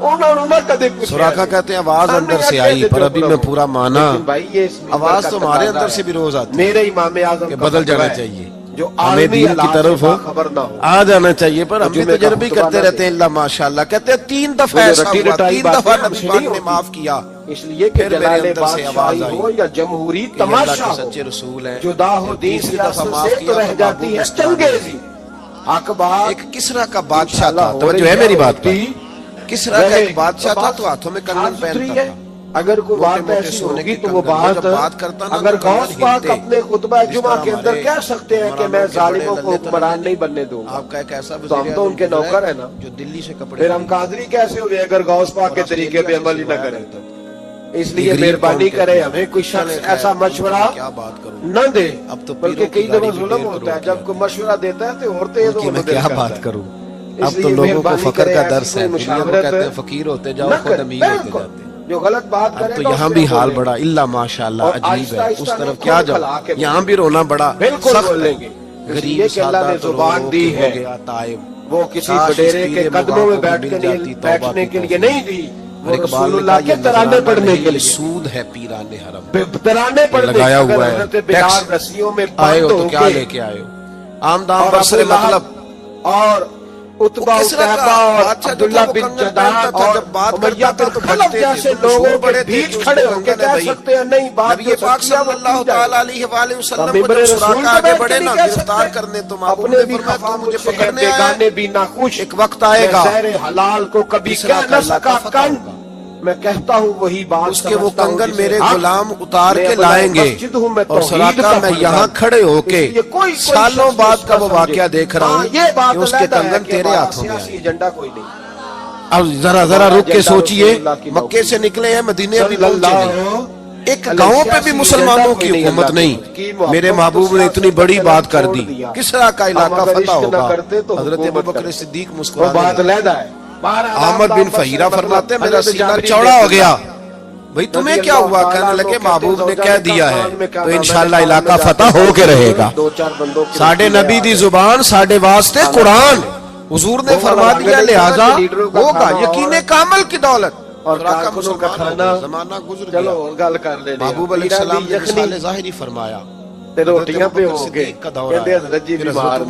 انہوں نے کدے کچھ سراقہ کہتے ہیں آواز اندر سے آئی پر ابھی میں پورا مانا، آواز تو ہمارے اندر سے بھی روز آتی میرے امام اعظم کہ بدل جانا چاہیے، جو ہمیں دین کی طرف خبر نہ ہو، آ جانا چاہیے، پر ہم بھی تجربے کرتے رہتے ہیں۔ اللہ ماشاءاللہ کہتے ہیں 3 دفعہ ایسا ہوا، 3 دفعہ نبی پاک نے معاف کیا، اس لیے کہ پھر میرے جلال اندر سے آواز بادشاہی آئی ہو یا جمہوری کہ اللہ تماشا کے ہو، سچے رسول ہیں، جدا ہو دین تیسری دفعہ سیاست معاف سے کیا تو رہ جاتی ہے چنگیزی۔ حق بات ایک کسرا کا بادشاہ تھا، توجہ ہے میری بات پر، کسرا کا ایک بادشاہ تھا تو ہاتھوں میں کنگن پہنتا تھا، اگر کوئی بات ایسی ہوگی تو وہ بات اگر غوث پاک اپنے خطبہ جمعہ کے اندر کہہ سکتے ہیں کہ میں ظالموں کو حکمران نہیں بننے دوں گا، آپ کا ایک ایسا تو ہم تو ان کے نوکر ہیں نا، جو دلی سے کپڑے پھر ہم قادری کیسے ہوئے اگر غوث پاک کے طریقے پہ عمل ہی نہ کریں تو؟ اس لیے مہربانی کرے ہمیں کوئی شخص ایسا مشورہ کیا بات کروں، نہ دے، اب تو بلکہ کئی دفعہ ظلم ہوتا ہے جب کوئی مشورہ دیتا ہے تو عورتیں کہ میں کیا بات کروں، اب تو لوگوں کو فقر کا درس ہے، دنیا کو کہتے ہیں فقیر ہوتے جاؤ خود امیر ہوتے جاتے ہیں، جو غلط بات کرے تو یہاں بھی حال بڑا اللہ ماشاءاللہ عجیب ہے، اس طرف کیا جاؤ یہاں بھی رونا بڑا بالکل سخت بولیں گے، غریب کہ اللہ نے زبان دی ہے، وہ کسی وڈیرے کے قدموں میں بیٹھنے کے لیے نہیں دی، وہ رسول اللہ کے ترانے پڑھنے کے لیے، سود ہے پیران حرم، ترانے پڑھنے لگایا ہوا ہے، حضرت بلال رسیوں میں آئے ہو بند تو ہو کیا کے لے کے آئے ہو، عام دام اور پر سے مطلب اور اتبا اتبا اور عبداللہ بن جداد اور امیہ بن خلف جیسے لوگوں کے بیچ کھڑے ہو کے کہہ سکتے ہیں نہیں بات نبی پاک صلی اللہ تعالیٰ علیہ وآلہ وسلم کو جب سراقہ آگے بڑھے نا گرفتار کرنے تو محبوب نے فرمایا تو مجھے پکڑنے آیا بیگانے بھی ناخوش، ایک وقت آئے گا زہر حلال کو کبھی کہہ نہ سکا کن، میں کہتا ہوں وہی بات، اس کے وہ کنگن میرے غلام اتار کے لائیں گے اور سراقہ میں یہاں کھڑے ہو کے سالوں بعد کا وہ واقعہ دیکھ رہا ہوں کہ اس کے کنگن تیرے ہاتھوں میں آئے۔ ایجنڈا کوئی نہیں، اب ذرا رک کے سوچئے، مکے سے نکلے ہیں مدینے ابھی پہنچے نہیں، ایک گاؤں پہ بھی مسلمانوں کی حکومت نہیں، میرے محبوب نے اتنی بڑی بات کر دی، کسرا کا علاقہ فتح ہوگا، حضرت ابوبکر صدیق مسکرانے لگے، احمد بن فہیرہ فرماتے ہیں میرا سینہ چوڑا ہو گیا، بھئی تمہیں کیا ہوا؟ کہنے لگے محبوب نے کہہ دیا ہے تو انشاءاللہ علاقہ فتح ہو کے رہے گا، ساڑھے نبی دی زبان ساڑھے واسطے قرآن، حضور نے فرما دیا لہذا ہوگا، یقین کامل کی دولت، اور کارکنوں کا کھانا زمانہ گزر چلو گیا، گل کر لے، محبوب علیہ السلام نے مثال ظاہری فرمایا، روٹیاں پہ ہو گئے، کہتے حضرت جی بیمار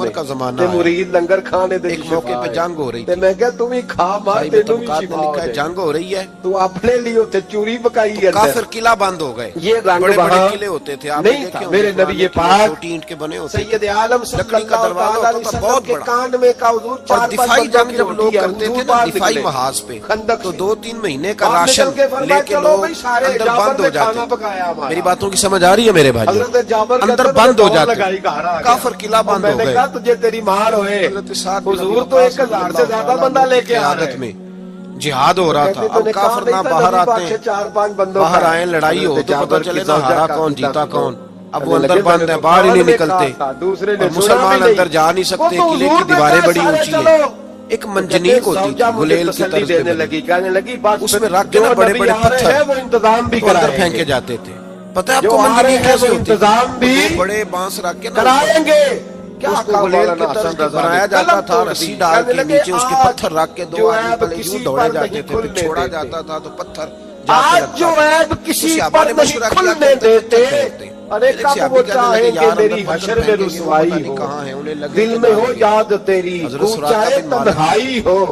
نے، مرید لنگر کھانے دے، ایک موقع پہ جنگ ہو رہی تھی، میں کہا تم ہی کھا مار تینوں بھی شفا ہو لکھا ہے جنگ ہو رہی ہے، تو اپنے لیے ہوتے چوری پکائی ہے، کافر قلعہ بند ہو گئے، یہ رنگ بڑے وہاں قلعے ہوتے تھے، آپ نہیں تھا، میرے نبی پاک چھوٹی اینٹ کے بنے ہوتے سید عالم صلی لکڑی کا اللہ دروازہ علیہ ہوتا تھا وسلم بہت کے بڑا، کان میں کا حضور اور 4-5 دفاعی بندوں جنگ کی جب روٹی لوگ ہے، کرتے تھے حضور نا باہر دفاعی نکلے، محاذ پہ خندق تو سے 2-3 مہینے کا باہر راشن نکل کے فرمایا لے کے چلو لوگ بھائی سارے اندر جابر بند ہو نے جاتے کھانا پکایا ہمارا، میری باتوں کی سمجھ آ رہی ہے میرے بھائی، حضرت جابر اندر کہتے بند ہو ہیں جاتے، لگائی گھر آ گیا، کافر قلعہ بند میں ہو نے گئے، کہا تجھے تیری مار ہوئے، حضرت سعد بن ابی حضور تو وقاص 1000 سے زیادہ بندہ لے کے آ قیادت رہے میں جہاد ہو رہا تھا، اب کافر نہ باہر آتے ہیں، 4-5 بندوں باہر آئیں لڑائی ہو تو پتہ چلے نہ ہارا کون جیتا کون، اب وہ اندر بند ہے باہر ہی نہیں نکلتے، اور مسلمان اندر جا نہیں سکتے، قلعے کی دیواریں بڑی اونچی ہیں، ایک منجنیق ہوتی تھی گلیل کی طرز پہ بنی، اس میں رکھ کے نا بڑے بڑے پتھر تو اندر پھینکے جاتے تھے، پتہ ہے آپ کو منجنیق کیسے ہوتی تھی؟ بڑے بانس رکھ کے نا اس کو گلیل کی طرز پہ بنایا جاتا تھا، رسی ڈال کے نیچے اس کے پتھر رکھ کے 2 آدمی پہلے یوں دوڑے جاتے تھے، پھر چھوڑا جاتا تھا تو پتھر جا کے آج جو لگتا عیب کسی صحابہ پر نے نہیں مشورہ کیا کھلنے کہ دیتے، پھینکتے، ارے ایک کب صحابی وہ کہنے چاہیں لگے کہ یار میری اندر حشر پتھر میں پھینکیں گے، وہ رسوائی پتہ نہیں ہو، کہاں ہیں، انہیں لگے دل کہ میں ہو نہ یاد تیری، حضرت کو سراقہ چاہے بن مالک تنہائی ہو،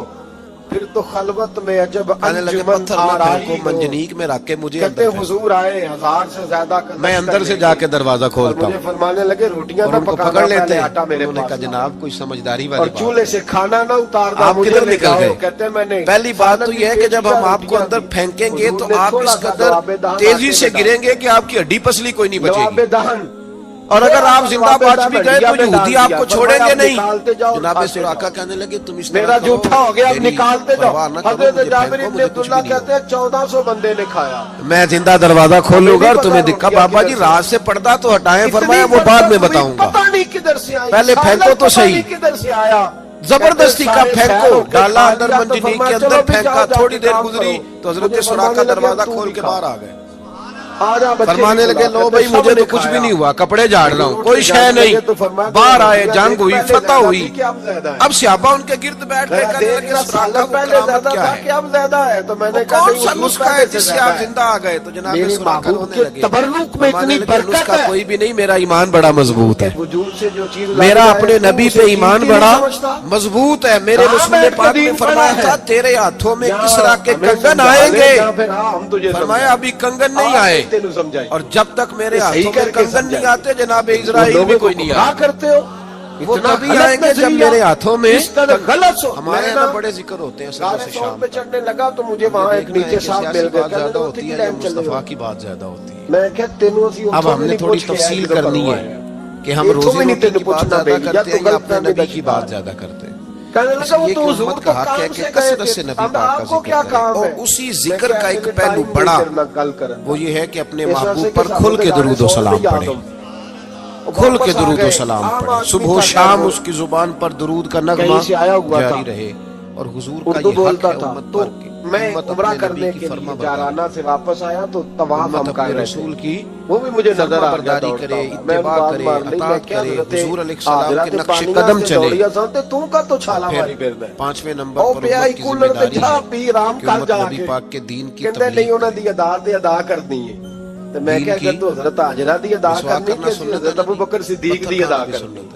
پھر تو خلوت میں عجب کہنے لگے انجمن پتھر نہ آرائی پھینکو، ہو، منجنیق میں رکھ کے مجھے کہتے اندر حضور آئے 1000 سے زیادہ میں اندر سے جا کے دروازہ اور کھولتا مجھے ہوں، فرمانے لگے روٹیاں اور نہ ان کو پکانا، پکڑ لیتے پہلے آٹا میرے انہوں نے پاس کہا لاؤ، جناب کوئی سمجھداری اور والی بات چولہے سے کھانا نہ اتارنا، آپ مجھے کدھر لے نکل جاؤ، گئے؟ کہتے میں نے پہلی بات تو یہ ہے کہ جب ہم آپ کو اندر پھینکیں گے تو آپ اس قدر تیزی سے گریں گے کہ آپ کی ہڈی پسلی کوئی نہیں بچے لواب گی، دہن، اور اگر آپ زندہ بچ بھی گئے تو یہودی آپ کو چھوڑیں گے نہیں۔ نکالتے جاؤ، جناب کھاتے سراقہ جاؤ، کہنے لگے تم اس میرا طرح کرو، جھوٹا ہو گیا، اب میری نکالتے جاؤ، پرواہ نہ کرو، حضرت مجھے جابر پھینکو، ابن مجھے کچھ عبداللہ بھی نہیں کہتے ہیں 1400 بندے نے کھایا، میں زندہ دروازہ کھول لوں گا اور تمہیں دکھا بابا جی رات سے پردہ تو ہٹائیں، فرمایا وہ بعد میں بتاؤں گا، پتہ نہیں کدھر سے آئی، پہلے پھینکو تو صحیح، کدھر سے آیا، زبردستی کا پھینکو، ڈالا اندر منجنیق کے اندر پھینکا، تھوڑی دیر گزری تو حضرت سراقہ دروازہ کھول کے باہر آ گئے، آجا بچے فرمانے لگے لو بھائی مجھے تو کچھ بھی نہیں ہوا، کپڑے جھاڑ رہا ہوں، کوئی شے نہیں۔ باہر آئے، جنگ ہوئی، فتح ہوئی، اب صحابہ ان کے گرد بیٹھ کے کہنے لگے سراقہ وہ کرامت کیا ہے؟ اب زیادہ ہے تو میں نے کہا کون سا نسخہ ہے جس سے آپ زندہ آ گئے؟ تو جناب سراقہ رونے لگے، تبرک میں فرمانے اتنی لگے برکت نسخہ ہے، کوئی بھی نہیں، میرا ایمان بڑا مضبوط ہے، وجود سے جو چیز میرا اپنے نبی پہ ایمان بڑا مضبوط ہے۔ میرے رسول پاک نے فرمایا تھا تیرے ہاتھوں میں کس طرح کے کنگن آئیں گے، فرمایا ابھی کنگن نہیں آئے، اور جب تک میرے ہاتھوں میں کنگن نہیں آتے جناب اسرائیل بھی کوئی نہیں آئے کرتے ہو، وہ تبھی آئیں گے جب میرے ہاتھوں میں غلط ہو۔ ہمارے یہاں بڑے ذکر ہوتے ہیں صبح سے شام پہ چڑھنے لگا تو مجھے وہاں ایک نیچے صاحب مل گئے، زیادہ ہوتی ہے یا مصطفیٰ کی بات زیادہ ہوتی ہے؟ میں کہ تینوں سی اب ہم نے تھوڑی تفصیل کرنی ہے کہ ہم روزی روٹی کی بات زیادہ کرتے ہیں یا اپنے نبی کی بات زیادہ کرتے ہیں۔ یہ کہ امت کا حق ہے کہ کثرت سے نبی پاک کا ذکر کریں، اور اسی ذکر کا ایک پہلو بڑا وہ یہ ہے کہ اپنے محبوب پر کھل کے درود و سلام پڑھیں، کھل کے درود و سلام پڑھیں، صبح و شام اس کی زبان پر درود کا نغمہ جاری رہے، اور حضور کا یہ حق ہے امت پر کہ میں امت عمرہ اپنے کرنے نبی کے کی فرما لیے جارانا سے واپس آیا تو طواف امت ہم کر اپنے رہے رسول کی وہ بھی مجھے نظر فرما آ برداری گیا کرے، اتباع کرے، اطاعت کرے، حضور علیہ السلام کے نقش قدم قدم چلے۔ تو کا تو چھالا ماری پھر میں پانچویں نمبر پر امت کی ذمہ داری ہے کہ امت نبی پاک کے دین کی کہتے نہیں تبلیغ انہوں نے ادا تے ادا کرنی ہے تو میں کیا کہ تو حضرت حاجرہ دی ادا کرنی کہ حضرت ابو بکر صدیق دی ادا کرنی۔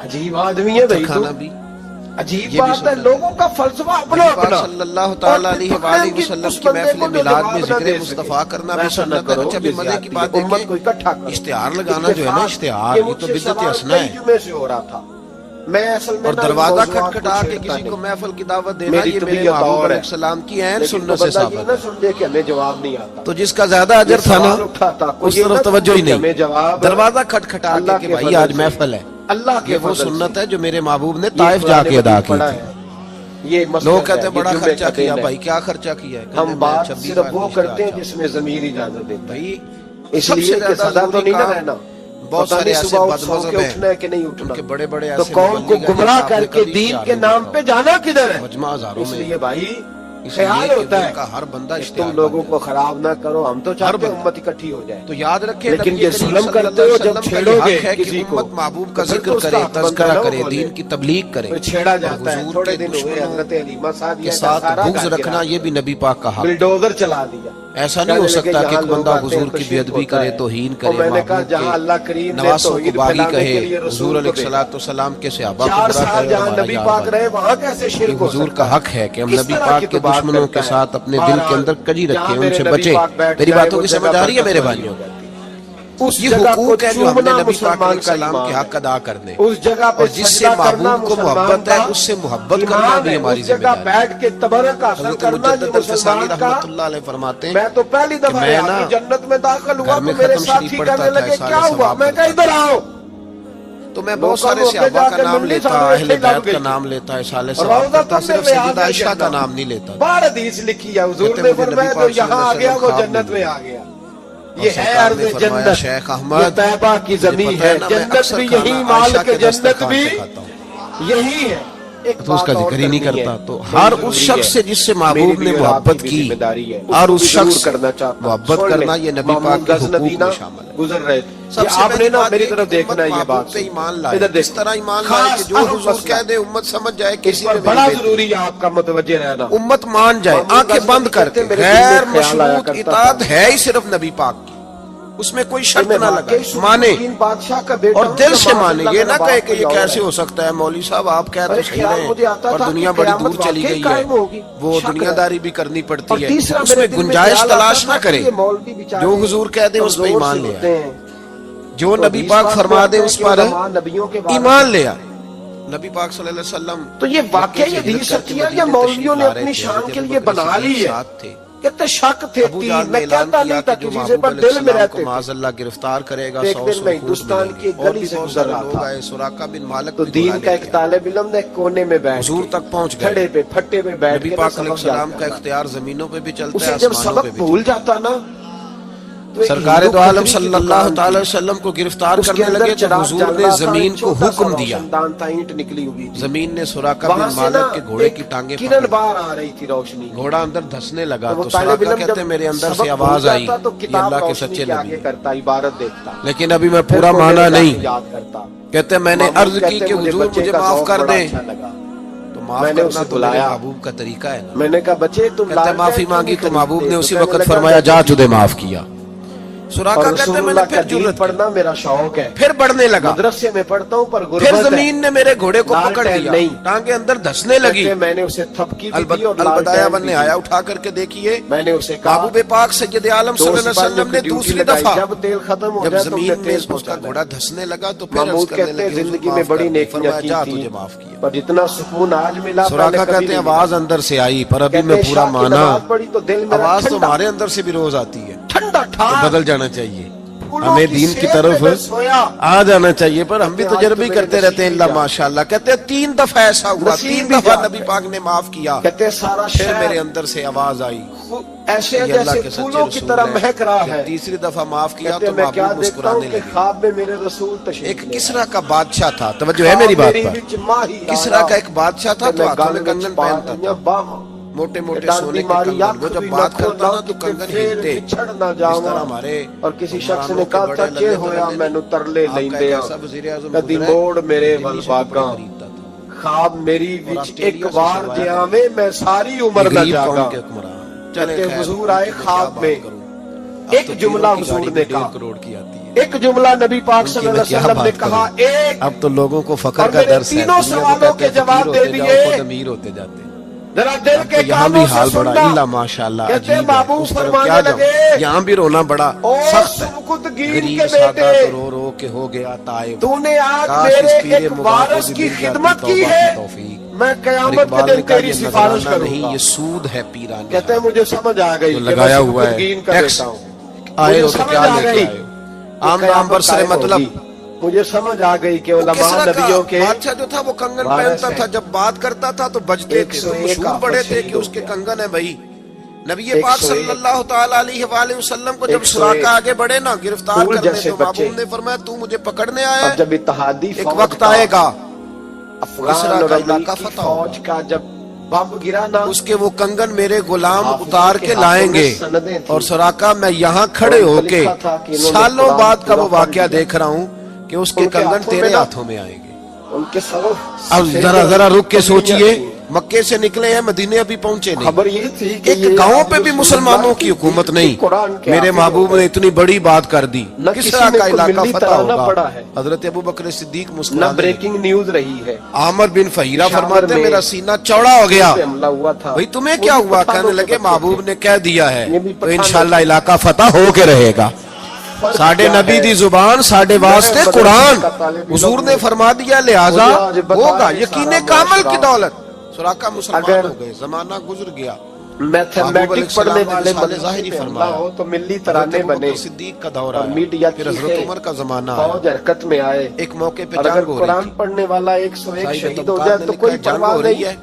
عجیب آدمی ہے بھائی تو، عجیب بات ہے، لوگوں کا فلسفہ اپنا اپنا۔ صلی اللہ تعالی علیہ وآلہ وسلم کی محفل میلاد میں ذکر مصطفیٰ کرنا بھی سنت ہے۔ اچھا بھی مزے کی بات ہے کہ اشتہار لگانا جو ہے نا، اشتہار یہ تو بدعت حسنہ ہے، اور دروازہ کھٹکھٹا کے کسی کو محفل کی دعوت دینا یہ میرے محبوب علیہ السلام کی عین سنت سے ثابت ہے۔ سمجھے کہ ہمیں جواب نہیں آتا تو جس کا زیادہ اجر تھا نا اس طرف توجہ ہی نہیں، دروازہ کھٹکھٹا کے کہ بھائی آج محفل ہے، اللہ کے وہ سنت ہے جو میرے محبوب نے طائف جا کے ادا کی تھی۔ یہ لوگ کہتے ہیں بڑا خرچہ کیا، بھائی کیا خرچہ کیا ہے؟ ہم بات صرف وہ کرتے ہیں جس میں ضمیر اجازت دیتا ہے، بھائی اس لیے کہ صدا تو نہیں نہ رہنا، بہت سارے ایسے بد مذہب اٹھنا ہے کہ نہیں ان اٹھنا، کے بڑے بڑے تو ایسے قوم کو گمراہ کر کے دین کے نام پہ جانا کدھر ہے؟ مجمع ہزاروں اس میں لیے بھائی اس لیے خیال کہ ہوتا ان ہے کا ہر بندہ تم اشتہار لوگوں کو خراب نہ کرو، ہم تو چاہتے ہیں امت اکٹھی ہو جائے، تو یاد رکھیں لیکن نبی یہ کریم ظلم صلی کرتے اللہ ہو علیہ جب وسلم کا چھیڑو یہ گے حق ہے کہ کسی کو، امت محبوب کا تو پھر ذکر تو اس کرے، کا حق بنتا تذکرہ ہے نا کرے، وہ دین کی تبلیغ کرے، پھر چھیڑا اور جاتا ہے، حضور تھوڑے کے دن ہوئے دشمنوں حضرت علیمہ صاحب کے ساتھ بغض رکھنا یہ بھی نبی پاک کا حق ہے۔ بلڈوزر چلا دیا، ایسا نہیں ہو سکتا کہ ایک بندہ حضور کی بے ادبی کرے، توہین کرے، میں نے کہا محبوب جہاں اللہ کے کریم نے نواسوں کو توحید باغی پھیلانے کے کہے، لیے حضور رسول علیہ کو بھیجا، السلام کے صحابہ کو 4 برا سال کہے، جہاں ہمارا نبی یار پاک بن رہے وہاں کیسے شرک ہو حضور سکتا کا حق ہے کہ ہم کس نبی طرح پاک کی کے تو بات دشمنوں کرتا کے ہے؟ ساتھ اپنے دل کے اندر کجی جہاں رکھیں، ان میرے سے نبی بچیں۔ پاک بیٹھ میری جائے باتوں وہ کی جگہ سمجھ آ رہی ہے پر میرے تسلی بھائیوں؟ ہو جاتی ہے۔ اس یہ جگہ کو حقوق ہے جو ہم نے چومنا نبی پاک علیہ مسلمان کا السلام کے ایمان حق ادا کرنے، ہے، اس جگہ پہ اور جس سے سجدہ کرنا محبوب کو مسلمان محبت ہے کا اس سے محبت کرنا ایمان بھی ہے، ہماری اس ذمہ جگہ داری ہے۔ بیٹھ کے تبرک حاصل حضرت کرنا یہ مجدد الفسانی مسلمان کا۔ رحمۃ اللہ علیہ فرماتے ہیں میں تو پہلی کہ دفعہ میں یہاں نا کی جنت میں داخل ہوا گھر میں تو میرے ختم ساتھی شریف پڑھتا کہنے تھا، لگے سال کیا ہوا؟ ثواب میں کہا کرتا ادھر آؤ، تو میں بہت سارے صحابہ کا نام لیتا، اہل بیت کا نام لیتا، اشارے ثواب کرتا، صرف سیدہ عائشہ کا نام نہیں لیتا۔ بار حدیث لکھی ہے حضور نے فرمایا جو یہاں آ گیا وہ جنت میں آ گیا۔ یہ ہے عرض جنت، شیخ یہ احمد طیبہ کی زمین ہے، جنت بھی یہی، مال کے جنت بھی یہی ہے۔ تو اس کا ذکر ہی نہیں کرتا۔ تو ہر اس شخص سے جس سے محبوب نے محبت کی اور اس شخص سے محبت کرنا یہ نبی پاک کے حقوق میں شامل ہے۔ گزر رہے سب سے آپ نے پہلی نا بات میری یہ طرف کہ دیکھنا امت یہ بات محبوب پہ ایمان لائے، اس طرح ایمان لائے کہ جو حضور کہہ دے امت سمجھ جائے، کسی میں بڑا ضروری ہے آپ کا متوجہ رہنا، امت مان جائے، آنکھیں بند کر کے۔ غیر مشروط اطاعت ہے ہی صرف نبی پاک کی، اس میں کوئی شرط نہ لگا، مانے اور دل سے مانے۔ یہ نہ کہے کہ یہ کیسے ہو سکتا ہے مولوی صاحب آپ کہہ تو صحیح رہے اور دنیا بڑی دور چلی گئی ہے، وہ دنیا داری بھی کرنی پڑتی ہے، اس میں گنجائش تلاش نہ کرے۔ جو حضور کہہ دے اس پہ ایمان لے آئے، جو نبی پاک فرما دے اس پر ایمان لے آئے۔ نبی پاک صلی اللہ علیہ وسلم تو یہ واقعہ یہ حدیث سچی ہے کہ مولویوں نے اپنی شان کے لیے بنا لی ہے، کتنے شک تھے، میں کہتا نہیں تھا کسی سے، پر دل میں رہتے معاذ اللہ گرفتار کرے گا۔ ایک دن میں ہندوستان کی گلی سے گزر رہا تھا، سراقہ بن مالک تو دین کا ایک طالب علم نے کونے میں بیٹھ حضور تک پہنچ گئے، کھڑے پہ پھٹے پہ بیٹھ نبی کے پاک علیہ السلام کا اختیار زمینوں پہ بھی چلتا ہے، اسے جب آسمانوں پہ سبق بھی بھول چلتا جاتا نا سرکار دو عالم صلی اللہ تعالی وسلم کو گرفتار کرنے لگے تو حضور نے زمین کو حکم دیا، زمین نے سراقہ بن مالک کے گھوڑے کی ٹانگیں کرن باہر آ رہی تھی روشنی، گھوڑا اندر دھسنے لگا تو سراقہ کہتے ہیں میرے اندر سے آواز آئی یہ اللہ کے سچے نبی کرتا عبارت دیکھتا، لیکن ابھی میں پورا مانا نہیں۔ کہتے ہیں میں نے عرض کی کہ حضور مجھے معاف کر دیں، تو معاف کرنا تو میرے محبوب کا طریقہ ہے نا۔ میں نے کہا بچے تم کہتے ہیں معافی مانگی تو محبوب نے اسی وقت فرمایا جا تجھے معاف کیا۔ سراقہ کہتے ہیں میں نے پھر جرت پڑھنا میرا شوق ہے، پھر بڑھنے لگا، مدرسے میں پڑھتا ہوں پر پھر زمین نے میرے گھوڑے کو پکڑ لیا، ٹانگیں اندر دھسنے لگی۔ میں نے اسے تھپکی دی اور البدایہ ون نے آیا اٹھا کر کے دیکھیے، میں نے اسے کہا محبوب پاک سید عالم صلی اللہ علیہ وسلم نے دوسری دفعہ جب تیل ختم ہو جب جائے زمین میں اس کا گھوڑا دھسنے لگا تو پھر عرض کرنے لگے زندگی میں بڑی نیکیاں کی جا تھی تجھے معاف کیا۔ پر جتنا سکون آج ملا سراقہ کہتے ہیں آواز اندر سے آئی پر ابھی میں پورا مانا، آواز تو ہمارے اندر سے بھی روز آتی ہے، ٹھنڈا بدل جانا چاہیے، ہمیں دین کی طرف آ جانا چاہیے، پر ہم بھی تجربے کرتے رہتے ہیں۔ اللہ ماشاءاللہ کہتے ہیں 3 دفعہ ایسا ہوا، 3 دفعہ نبی پاک نے معاف کیا، کہتے سارا پھر میرے اندر سے آواز آئی ایسے یہ اللہ جیسے کے سچے پھولوں کی رسول طرح ہے۔ مہک رہا جب ہے۔ تیسری دفعہ معاف کیا کہتے تو میں کیا محبوب دیکھتا ہوں مسکرانے کہ لگے۔ خواب میں میرے رسول تشریف ایک لے کسرا کا بادشاہ تھا، توجہ ہے میری بات پر، کسرا کا ایک بادشاہ تھا تو ہاتھوں میں کنگن پہنتا تھا، موٹے موٹے سونے کے کنگن، وہ جب بات کرتا نا تو کنگن ہلتے، اس طرح ہمارے اور کسی شخص نے کہا تھا کہ ہویا میں نو ترلے لیندے ہیں کدی موڑ میرے ولباگاں خواب میری وچ ایک بار جیاویں میں ساری عمر نہ جاگا۔ کہتے حضور آئے خواب میں، ایک جملہ حضور نے کہا، ایک جملہ نبی پاک صلی اللہ علیہ وسلم نے کہا، ایک اب تو لوگوں کو فخر کا اور میرے درس ہے، تینوں سوالوں کے جواب دے دیے، امیر ہوتے جاتے ہیں۔ ذرا دل کے یہاں بھی کانوں سے حال بڑا سننا۔ اللہ ماشاءاللہ کہتے عجیب ہے، محبوب اس طرف فرمانے کیا جاؤں، لگے، یہاں بھی رونا بڑا او سخت ہے، سبکتگین غریب کے سادہ بیٹے، تو رو رو کے ہو گیا طائب، تو نے آج کاش میرے اس پیر ایک مبارک کو وارث بھی کی مل جاتی خدمت کی توبہ ہے، توفیق۔ میں اور قیامت کے اقبال دن نے کہا تیری یہ سفارش نذرانہ کروں نہیں گا۔ یہ سود ہے پیرانہ، کہتے ہیں مجھے سمجھ آ گئی جو کہ میں لگایا ہوا ہے سبکتگین کا ٹیکس، بیٹا ہوں، آئے مجھے ہو تو سمجھ کیا آ لے کے گئی آئے ہو، عام نام پر سر مطلب۔ مجھے سمجھ آ گئی کہ علماء کسرا کا نبیوں کے بادشاہ جو تھا وہ کنگن پہنتا تھا، جب بات کرتا تھا تو بجتے تھے، تو مشہور بڑے تھے کہ اس کے کنگن ہیں بھائی۔ نبی پاک صلی اللہ تعالی علیہ وآلہ وسلم کو جب سراقہ آگے بڑھے نا گرفتار کرنے تو محبوب نے فرمایا تو مجھے پکڑنے آیا ہے، جب اتحادی ایک وقت آئے گا افغان اور علاقہ فوج کا جب بم گرا نا، اس کے وہ کنگن میرے غلام اتار کے لائیں گے، اور سراقہ میں یہاں کھڑے ہو کے سالوں بعد کا وہ واقعہ دیکھ رہا ہوں کہ اس کے کنگن تیرے ہاتھوں میں آئیں گے۔ ان کے اب ذرا رک کے سوچئے، مکے سے نکلے ہیں مدینے ابھی پہنچے نہیں، خبر یہ تھی کہ ایک گاؤں پہ بھی مسلمانوں کی حکومت نہیں، میرے محبوب نے اتنی بڑی بات کر دی، کس طرح کا علاقہ فتح ہوگا۔ حضرت ابو بکر صدیق نہ مسکرانے بریکنگ نیوز رہی ہے، عامر بن فہیرہ فرماتے ہیں میرا سینہ چوڑا ہو گیا، حملہ ہوا تھا، بھئی تمہیں کیا ہوا؟ کہنے لگے محبوب نے کہہ دیا ہے تو انشاءاللہ علاقہ فتح ہو کے رہے گا۔ ساڑھے نبی دی زبان ساڑھے واسطے قرآن، حضور نے فرما دیا لہذا ہوگا، یقین کامل کی دولت۔ سراقہ مسلمان ہو گئے، زمانہ گزر گیا، میتھمیٹک پڑھنے والے ظاہری فرمایا ہو تو ملی ترانے بنے، صدیق کا دور اور آیا، میڈیا پھر حضرت عمر کا زمانہ فوج آیا، حرکت میں آئے، ایک موقع پہ اور اگر جنگ ہو رہی قرآن تھی، پڑھنے والا 101 شہید ہو طبقات جائے نے تو لکھا کوئی ہے جنگ پرواہ ہو رہی نہیں ہے،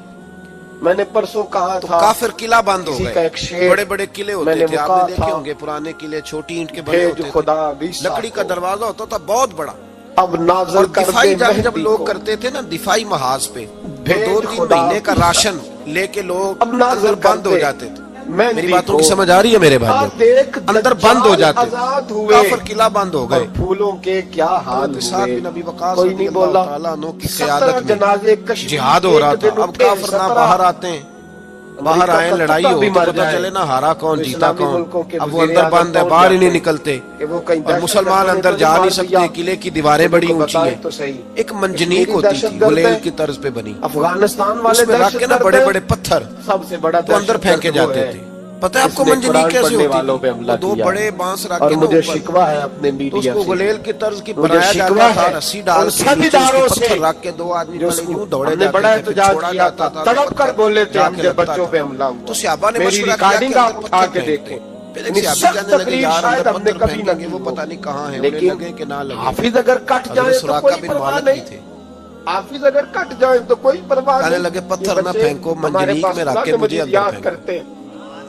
میں نے پرسوں کہا تو تھا کافر قلعہ بند ہو کسی کا گئے، ایک شعر بڑے بڑے قلعے میں ہوتے نے تھے، آپ کہا نے دیکھے تھا، ہوں گے پرانے قلعے چھوٹی اینٹ کے بنے بھیج ہوتے تھے، خدا بھی لکڑی کا دروازہ ہوتا تھا بہت بڑا، اب نازل اور کر دفاعی دے جنگ جب مہدی لوگ کو، کرتے تھے نا دفاعی محاذ پہ، بھیج 2-3 خدا مہینے کا راشن لے کے لوگ اب نازل اندر بند کر ہو دے جاتے تھے۔ مہدی میری باتوں کو، کی سمجھ آ رہی ہے میرے بھائیوں؟ دیکھ اندر بند ہو جاتے آزاد ہوئے، کافر قلعہ بند ہو اور گئے، پھولوں کے کیا حال کے ساتھ ہوئے، بھی نبی وقاص کوئی رضی نہیں اللہ بولا، تعالیٰ عنہ کی 17 قیادت میں جنازے کشمیر جہاد ہو رہا ایک تھا، دن اب اٹھے، کافر نہ 17 باہر آتے ہیں، باہر آئیں لڑائی ہو تو پتہ چلے نہ ہارا کون جیتا کون، اب وہ اندر بند ہے باہر ہی نہیں نکلتے، اور مسلمان اندر جا نہیں سکتے، قلعے کی دیواریں بڑی اونچی ہیں، ایک منجنیق ہوتی تھی گلیل کی طرز پہ بنی، افغانستان اس والے میں رکھ کے نا بڑے بڑے پتھر سب سے بڑا تو اندر پھینکے جاتے تھے، پتہ ہے آپ کو منجنیق کیسے ہوتی تھی؟ وہ 2 بڑے بانس رکھ اور کے نا مجھے اوپر، شکوہ ہے اپنے تو اس میڈیا کو سے، گلیل کی طرز کی مجھے بنایا شکوہ جاتا تھا، ہے رسی ڈال ان کے سب نیچے اس اداروں کے پتھر سے رکھ کے 2 آدمی جو پہلے یوں دوڑے ہم نے جاتے بڑا تھے، پھر احتجاج چھوڑا کیا جاتا تھا، تھا، تڑپ کر بولے تھے جا ہم کے جب لگتا بچوں تھا۔ پہ حملہ ہوا، تو صحابہ نے میری مشورہ کیا ریکارڈنگ کہ آپ اندر اٹھا پتھر کے پھینکتے، دیکھیں، پھر ایک صحابی کہنے لگے یار شاید اندر ہم نے پتھر کبھی نہ پھینکیں گے کی وہ ہو، پتہ نہیں کہاں ہیں، انہیں لیکن لگے کہ نہ لگے۔ حافظ اگر کٹ جائے حضرت تو سراقہ کوئی بن پرواہ مالک بھی نہیں، تھے، حافظ اگر کٹ جائے تو کوئی پرواہ نہیں، کہنے لگے پتھر نہ پھینکو، منجنیق میں رکھ کے مجھے اندر یاد پھینکو، کرتے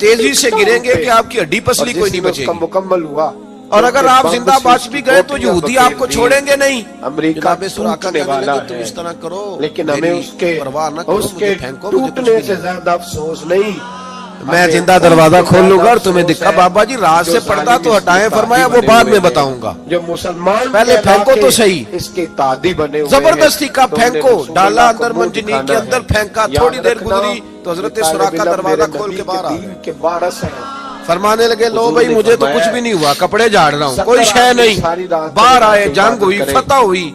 تیزی سے گریں گے کہ آپ کی ہڈی پسلی کوئی نہیں بچے اس کا گی. مکمل ہوا. اور اگر آپ زندہ بچ بھی گئے تو یہودی آپ کو چھوڑیں گے نہیں. امریکہ جناب سراقہ ٹوٹنے کہنے والا لگے تم ہے، اس طرح کرو، لیکن ہمیں میری اس کے پرواہ نہ کرو، اس مجھے کے پھینکو، مجھے کچھ ٹوٹنے بھی سے نہیں. زیادہ افسوس نہیں. میں زندہ دروازہ کھول لوں گا اور تمہیں دکھا بابا جی رات سے پردہ تو ہٹائیں، فرمایا وہ بعد میں بتاؤں گا، جو مسلمان پہلے پھینکو تو صحیح. اس کے تعدی بنے ہوئے زبردستی کا تم نے پھینکو، رسول ڈالا اللہ کو اندر منہ منجنیق دکھانا کے اندر ہے. پھینکا، یاد تھوڑی دیر رکھنا، گزری تو حضرت یہ طالب سراقہ علم دروازہ میرے کھول نبی کے باہر آ دین گئے. کے وارث ہیں. فرمانے لگے لو حضور بھائی نے مجھے تو فرمایا کچھ بھی نہیں ہوا، کپڑے جھاڑ رہا ہوں، 70 کوئی شے آدمی ساری نہیں. رات باہر آئے، عبادت جنگ ہوئی، کرے. فتح ہوئی.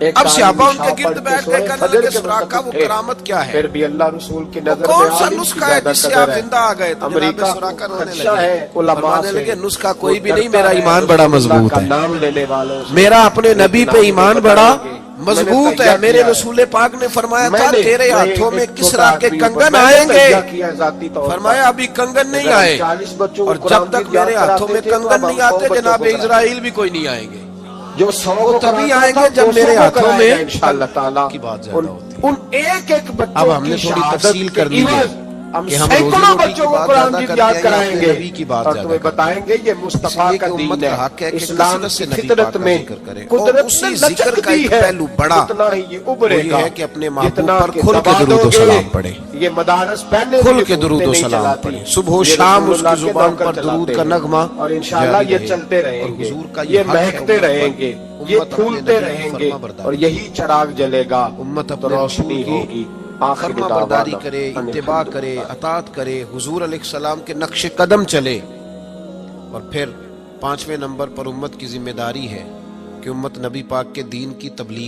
ایک اب صحابہ ان عالم کے شاہ گرد پڑھ بیٹھ کے سوئے، کہنے فجر لگے کے سراقہ وقت وہ اٹھے. کرامت کیا ہے؟ پھر بھی اللہ رسول کی وہ نظر کون میں سا عالم کی نسخہ ہے زیادہ جس سے قدر آپ ہے. زندہ آ گئے؟ تو جناب امریکہ سراقہ کو رونے خدشہ لگے، ہے علماء فرمانے سے. لگے نسخہ وہ کوئی بھی نہیں، ڈرتا میرا ہے ایمان رسول بڑا اللہ مضبوط کا ہے. نام لینے والوں سے. میرا اپنے نبی لیکن پہ ہم ایمان مجھے بڑا بتائیں گے، مضبوط میں ہے. نے میرے تجزیہ رسول پاک نے فرمایا میں تھا نے تیرے ہاتھوں میں ایک کس چھوٹا طرح کے آدمی کنگن میں نے آئیں گے، تجزیہ کیا ذاتی طور پر. فرمایا ابھی کنگن نہیں اگر ہم آئے، 40 بچوں کو اور قرآن جب تک کی یاد میرے ہاتھوں کراتے میں تھے تو کنگن اب ہم نہیں 100 آتے بچوں جناب کو کرائیں. اسرائیل بھی کوئی نہیں آئیں گے. جو 100 وہ کو تبھی کراتا آئیں تھا گے جب 200 میرے کو ہاتھوں کرائے میں گا انشاءاللہ تعالی. کی بات زیادہ ہوتی ہے. ان ایک ایک بچوں اب ہم نے کی تھوڑی شہادت تفصیل کے کر لی ہے عوض ہم کہ ہم روزی سینکڑوں روٹی کی بچوں کو بات قرآن زیادہ کی کرتے یاد ہیں یا کرائیں اپنے گے نبی کی بات اور زیادہ تمہیں کرتے ہیں. بتائیں گے یہ اس مصطفیٰ لیے کا کہ دین امت ہے. کا حق ہے کہ اسلام کثرت سے کی نبی فطرت پاک کا میں ذکر کرے، اور قدرت اسی نے ذکر لچک کا دی ایک ہے. پہلو بڑا اتنا ہی یہ وہ ابھرے یہ گا ہے کہ اپنے محبوب جتنا پر کہ کھل کے دبا درود دو و گے. سلام پڑھے، یہ مدارس پہلے کھل بھی کے درود و نہیں سلام چلاتے. پڑھے. صبح و یہ شام رسول اس کی اللہ کے زبان نوکر پر درود چلاتے کا ہیں. نغمہ اور انشاءاللہ جاری یہ رہے. چلتے اور رہیں گے، حضور کا یہ حق ہے مہکتے امت رہیں پر، گے، امت یہ اپنے پھولتے نبی کی رہیں گے، فرما برداری اور یہی چراغ جلے گا امت تو اپنے روشنی رسول کی ہوگی. آخر فرما دعوانا برداری کرے، ان اتباع الحمد کرے، للہ. اطاعت کرے، حضور علیہ السلام کے نقش قدم چلے. اور پھر 5ویں نمبر پر امت کی ذمہ داری ہے کہ امت نبی پاک کے دین کی تبلیغ